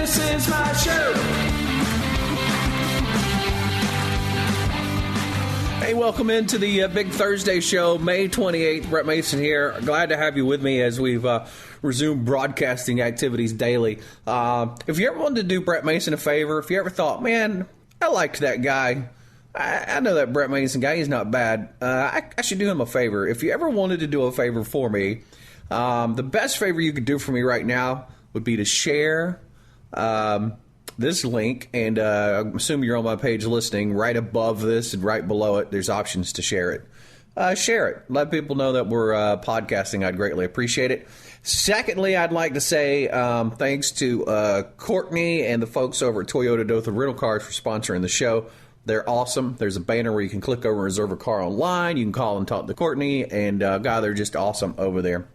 This is my show. Hey, welcome into the Big Thursday show, May 28th. Brett Mason here. Glad to have you with me as we've resumed broadcasting activities daily. If you ever wanted to do Brett Mason a favor, if you ever thought, man, I liked that guy. I know that Brett Mason guy, he's not bad. I should do him a favor. If you ever wanted to do a favor for me, the best favor you could do for me right now would be to share this link, and I'm assuming you're on my page listening. Right above this and right below it, there's options to share it. Share it. Let people know that we're podcasting. I'd greatly appreciate it. Secondly, I'd like to say thanks to Courtney and the folks over at Toyota Dothan Rental Cars for sponsoring the show. They're awesome. There's a banner where you can click over and reserve a car online. You can call and talk to Courtney, and God, they're just awesome over there.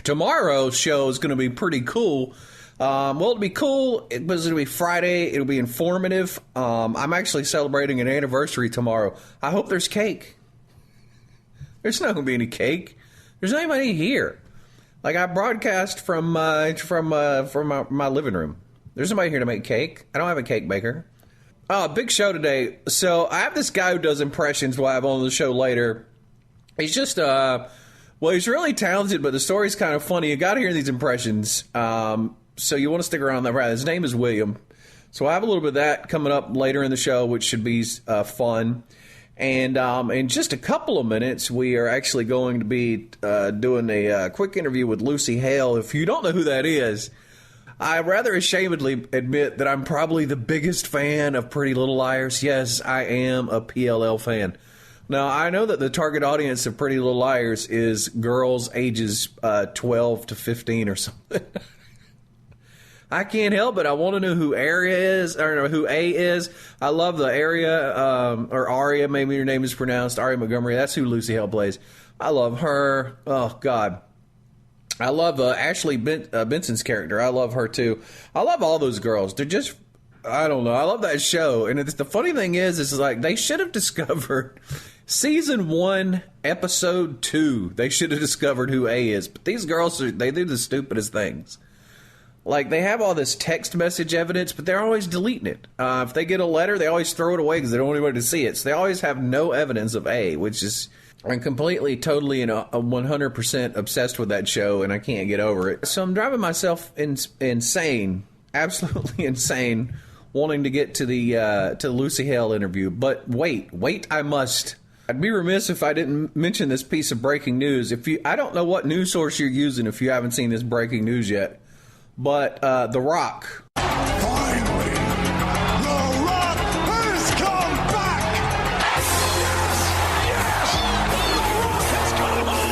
Tomorrow's show is going to be pretty cool. It'll be cool because it'll be Friday. It'll be informative. I'm actually celebrating an anniversary tomorrow. I hope there's cake. There's not going to be any cake. There's not anybody here. Like, I broadcast from my living room. There's nobody here to make cake. I don't have a cake baker. Oh, big show today. So I have this guy who does impressions. We'll have on the show later. He's just, he's really talented, but the story's kind of funny. You got to hear these impressions. So you want to stick around that ride. His name is William. So I have a little bit of that coming up later in the show, which should be fun. And in just a couple of minutes, we are actually going to be doing a quick interview with Lucy Hale. If you don't know who that is, I rather ashamedly admit that I'm probably the biggest fan of Pretty Little Liars. Yes, I am a PLL fan. Now, I know that the target audience of Pretty Little Liars is girls ages 12 to 15 or something. I can't help it. I want to know who who A is. I love the or Aria, maybe your name is pronounced, Aria Montgomery. That's who Lucy Hale plays. I love her. Oh, God. I love Ashley Benson's character. I love her, too. I love all those girls. They're just, I don't know. I love that show. And the funny thing is like they should have discovered Season 1, Episode 2. They should have discovered who A is. But these girls, they do the stupidest things. Like, they have all this text message evidence, but they're always deleting it. If they get a letter, they always throw it away because they don't want anybody to see it. So they always have no evidence of A, which is... I'm completely, totally, 100% obsessed with that show, and I can't get over it. So I'm driving myself insane, absolutely insane, wanting to get to the Lucy Hale interview. But wait, I must. I'd be remiss if I didn't mention this piece of breaking news. I don't know what news source you're using if you haven't seen this breaking news yet, but The Rock. Finally, The Rock has come back! Yes! The Rock has come home!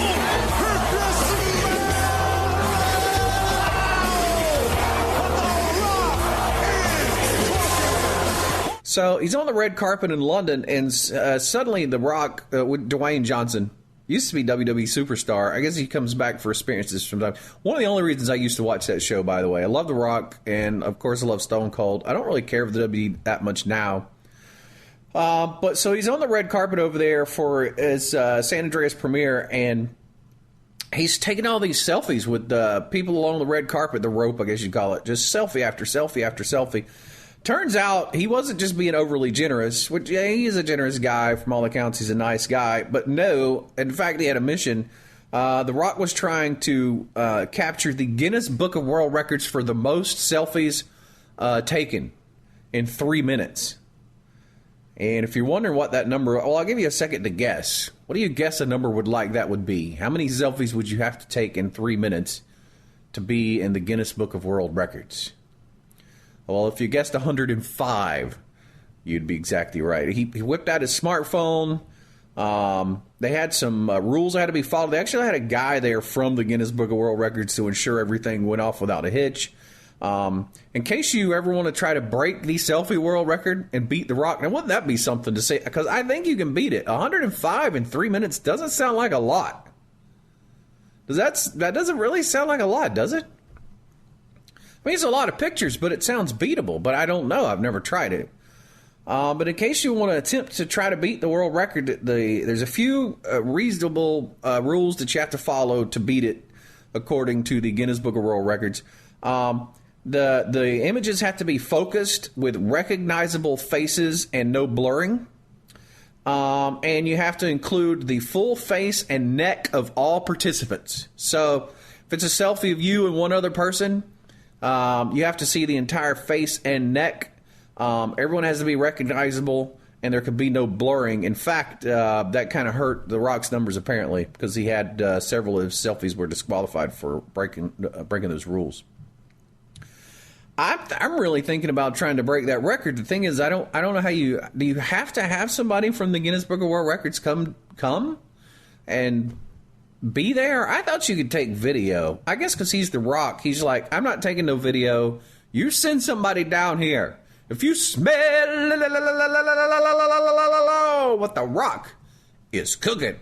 So he's on the red carpet in London, and suddenly The Rock, with Dwayne Johnson, used to be WWE superstar. I guess he comes back for experiences sometimes. One of the only reasons I used to watch that show, by the way. I love The Rock, and of course I love Stone Cold. I don't really care for the WWE that much now. But so he's on the red carpet over there for his San Andreas premiere, and he's taking all these selfies with people along the red carpet, the rope, I guess you'd call it. Just selfie after selfie after selfie. Turns out he wasn't just being overly generous, which, yeah, he is a generous guy. From all accounts, he's a nice guy. But no, in fact, he had a mission. The Rock was trying to capture the Guinness Book of World Records for the most selfies taken in 3 minutes. And if you're wondering what that number, well, I'll give you a second to guess. What do you guess a number would be? How many selfies would you have to take in 3 minutes to be in the Guinness Book of World Records? Well, if you guessed 105, you'd be exactly right. He whipped out his smartphone. They had some rules that had to be followed. They actually had a guy there from the Guinness Book of World Records to ensure everything went off without a hitch. In case you ever want to try to break the selfie world record and beat The Rock, now wouldn't that be something to say? Because I think you can beat it. 105 in 3 minutes doesn't sound like a lot. That doesn't really sound like a lot, does it? I mean, it's a lot of pictures, but it sounds beatable. But I don't know. I've never tried it. But in case you want to attempt to try to beat the world record, there's a few reasonable rules that you have to follow to beat it, according to the Guinness Book of World Records. The images have to be focused with recognizable faces and no blurring. And you have to include the full face and neck of all participants. So if it's a selfie of you and one other person, you have to see the entire face and neck. Everyone has to be recognizable, and there could be no blurring. In fact, that kind of hurt The Rock's numbers, apparently, because he had several of his selfies were disqualified for breaking those rules. I'm really thinking about trying to break that record. The thing is, I don't know how do you have to have somebody from the Guinness Book of World Records come and be there? I thought you could take video. I guess because he's The Rock, he's like, I'm not taking no video. You send somebody down here. If you smell what The Rock is cooking,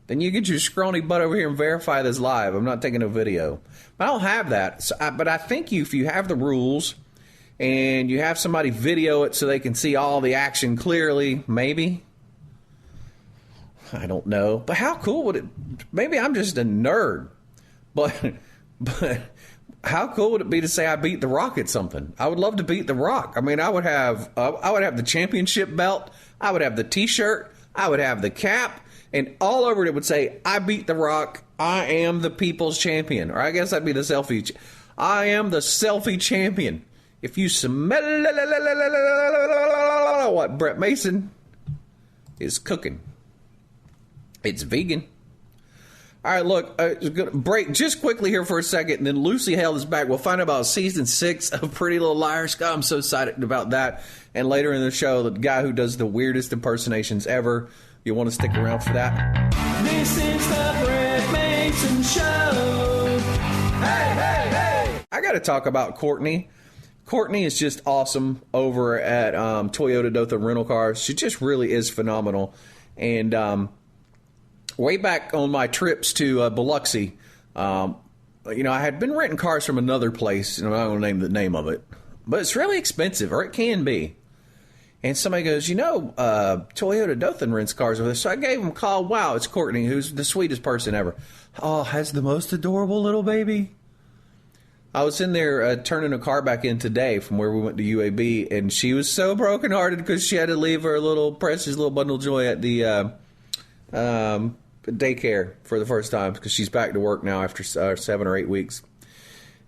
then you get your scrawny butt over here and verify this live. I'm not taking a video. But I don't have that. So but I think if you have the rules and you have somebody video it so they can see all the action clearly, maybe. I don't know. But how cool would it... Maybe I'm just a nerd. But how cool would it be to say I beat The Rock at something? I would love to beat The Rock. I mean, I would have the championship belt. I would have the T-shirt. I would have the cap. And all over it would say, I beat The Rock. I am the people's champion. Or I guess that'd be the selfie. I am the selfie champion. If you smell what Brett Mason is cooking, it's vegan. All right, look, going to break just quickly here for a second, and then Lucy Hale is back. We'll find out about season 6 of Pretty Little Liars. God, I'm so excited about that. And later in the show, the guy who does the weirdest impersonations ever. You want to stick around for that? This is the Brett Mason Show. Hey, hey, hey! I got to talk about Courtney. Courtney is just awesome over at Toyota Dothan Rental Cars. She just really is phenomenal. And way back on my trips to Biloxi, I had been renting cars from another place, and I'm not going to name the name of it, but it's really expensive, or it can be. And somebody goes, Toyota Dothan rents cars over there. So I gave him a call. Wow, it's Courtney, who's the sweetest person ever. Oh, has the most adorable little baby. I was in there turning a car back in today from where we went to UAB, and she was so brokenhearted because she had to leave her little precious little bundle of joy at the daycare for the first time because she's back to work now after 7 or 8 weeks.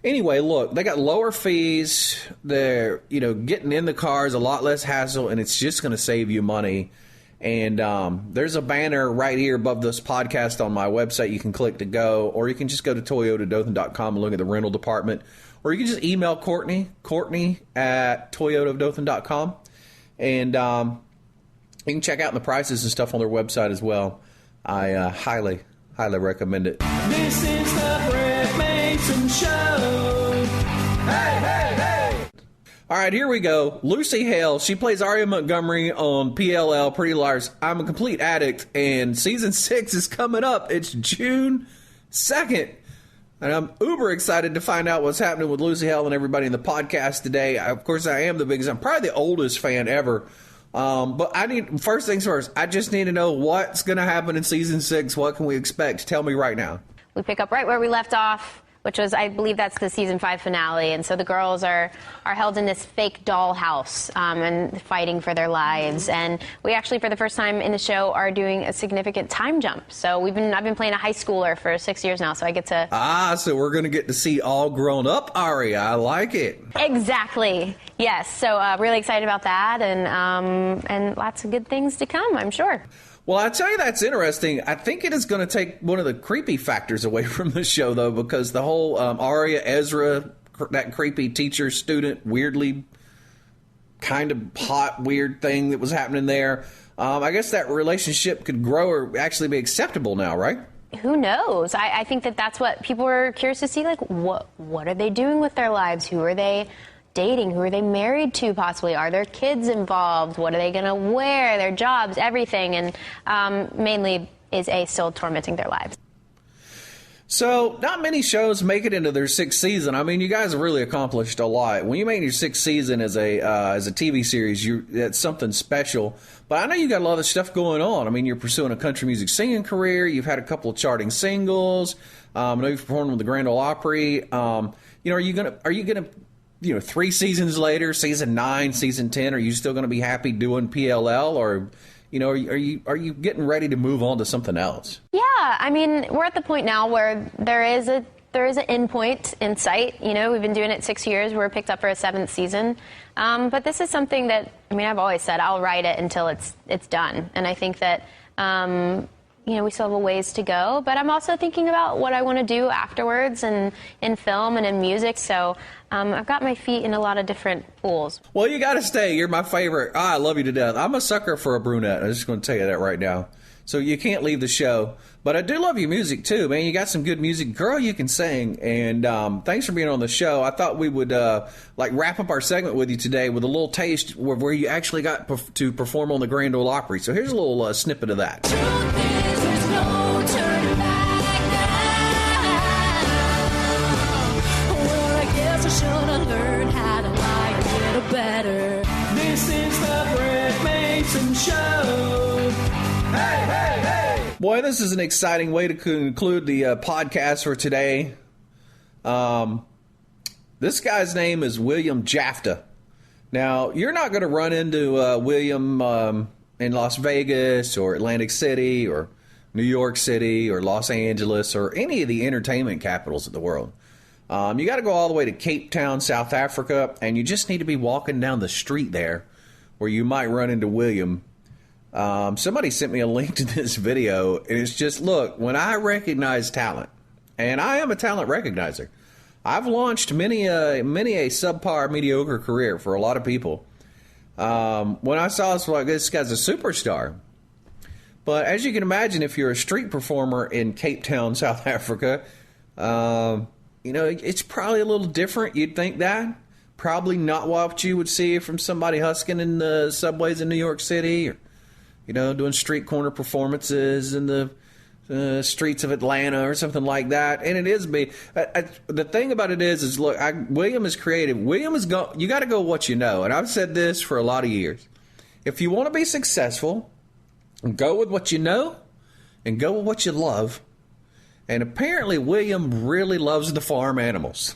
Anyway, look, they got lower fees. They're, getting in the car is a lot less hassle, and it's just going to save you money. And there's a banner right here above this podcast on my website. You can click to go, or you can just go to toyotadothan.com and look at the rental department. Or you can just email Courtney at toyotadothan.com. And you can check out the prices and stuff on their website as well. I highly recommend it. This is the Brett Mason Show. Hey, hey, hey! All right, here we go. Lucy Hale, she plays Aria Montgomery on PLL, Pretty Liars. I'm a complete addict, and season 6 is coming up. It's June 2nd. And I'm uber excited to find out what's happening with Lucy Hale and everybody in the podcast today. I'm probably the oldest fan ever. But first things first, I just need to know what's going to happen in season 6. What can we expect? Tell me right now. We pick up right where we left off, which was, I believe that's the season 5 finale. And so the girls are held in this fake dollhouse and fighting for their lives. And we actually, for the first time in the show, are doing a significant time jump. So I've been playing a high schooler for 6 years now, so I get to... So we're going to get to see all grown up Aria. I like it. Exactly. Yes. So really excited about that, and lots of good things to come, I'm sure. Well, I tell you, that's interesting. I think it is going to take one of the creepy factors away from the show, though, because the whole Aria, Ezra, that creepy teacher-student, weirdly kind of hot, weird thing that was happening there. I guess that relationship could grow or actually be acceptable now, right? Who knows? I think that's what people are curious to see. Like, what are they doing with their lives? Who are they dating? Who are they married to, possibly? Are there kids involved? What are they going to wear? Their jobs, everything. And mainly, is A still tormenting their lives? So, not many shows make it into their sixth season. I mean, you guys have really accomplished a lot. When you make your sixth season as a TV series, that's something special. But I know you got a lot of stuff going on. I mean, you're pursuing a country music singing career. You've had a couple of charting singles. I know you've performed with the Grand Ole Opry. Are you gonna 3 seasons later, season 9, season 10, are you still going to be happy doing PLL, or are you getting ready to move on to something else? Yeah, I mean, we're at the point now where there is an end point in sight. We've been doing it 6 years. We're picked up for a 7th season. But this is something that, I've always said I'll write it until it's done. And I think that, we still have a ways to go. But I'm also thinking about what I want to do afterwards and in film and in music. So I've got my feet in a lot of different pools. Well, you got to stay. You're my favorite. I love you to death. I'm a sucker for a brunette. I'm just going to tell you that right now. So you can't leave the show. But I do love your music, too, man. You got some good music. Girl, you can sing. And thanks for being on the show. I thought we would wrap up our segment with you today with a little taste where you actually got to perform on the Grand Ole Opry. So here's a little snippet of that. Truth is, there's no turning back now. Well, I guess I should have learned how to lie a little better. This is the Brett Mason Show. Hey, hey, hey! Boy, this is an exciting way to conclude the podcast for today. This guy's name is William Jafta. Now, you're not going to run into William in Las Vegas or Atlantic City or New York City or Los Angeles or any of the entertainment capitals of the world. You got to go all the way to Cape Town, South Africa, and you just need to be walking down the street there where you might run into William. Somebody sent me a link to this video, and it's just, look, when I recognize talent, and I am a talent recognizer, I've launched many a subpar, mediocre career for a lot of people. When I saw this guy's a superstar. But as you can imagine, if you're a street performer in Cape Town, South Africa, it's probably a little different. You'd think that. Probably not what you would see from somebody husking in the subways in New York City or, doing street corner performances in the streets of Atlanta or something like that. And it is the thing about it is look, William is creative. You got to go what you know. And I've said this for a lot of years. If you want to be successful, go with what you know and go with what you love. And apparently William really loves the farm animals.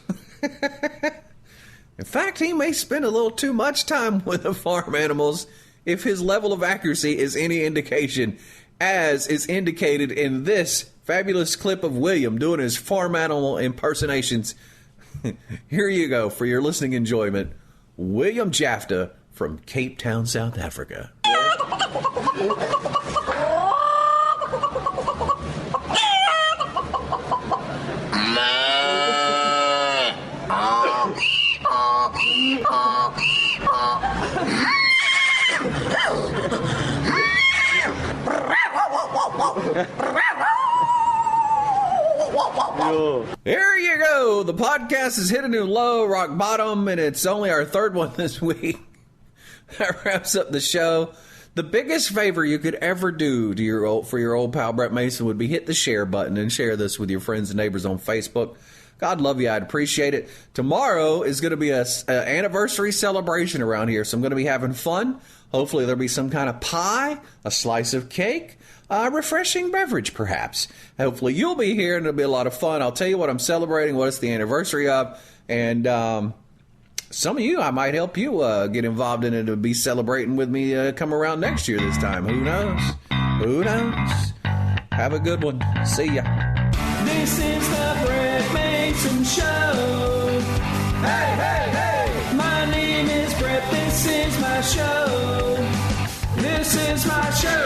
In fact, he may spend a little too much time with the farm animals if his level of accuracy is any indication, as is indicated in this fabulous clip of William doing his farm animal impersonations. Here you go for your listening enjoyment. William Jafta from Cape Town, South Africa. There you go. The podcast has hit a new low, rock bottom, and it's only our 3rd one this week. That wraps up the show. The biggest favor you could ever do to for your old pal Brett Mason would be hit the share button and share this with your friends and neighbors on Facebook. God love you. I'd appreciate it. Tomorrow is going to be an anniversary celebration around here, so I'm going to be having fun. Hopefully there'll be some kind of pie, a slice of cake, a refreshing beverage, perhaps. Hopefully you'll be here, and it'll be a lot of fun. I'll tell you what I'm celebrating, what it's the anniversary of, and some of you, I might help you get involved in it to be celebrating with me come around next year this time. Who knows? Who knows? Have a good one. See ya. This is the Brett Mason Show. Hey, hey, hey! My name is Brett. This is my show. This is my show.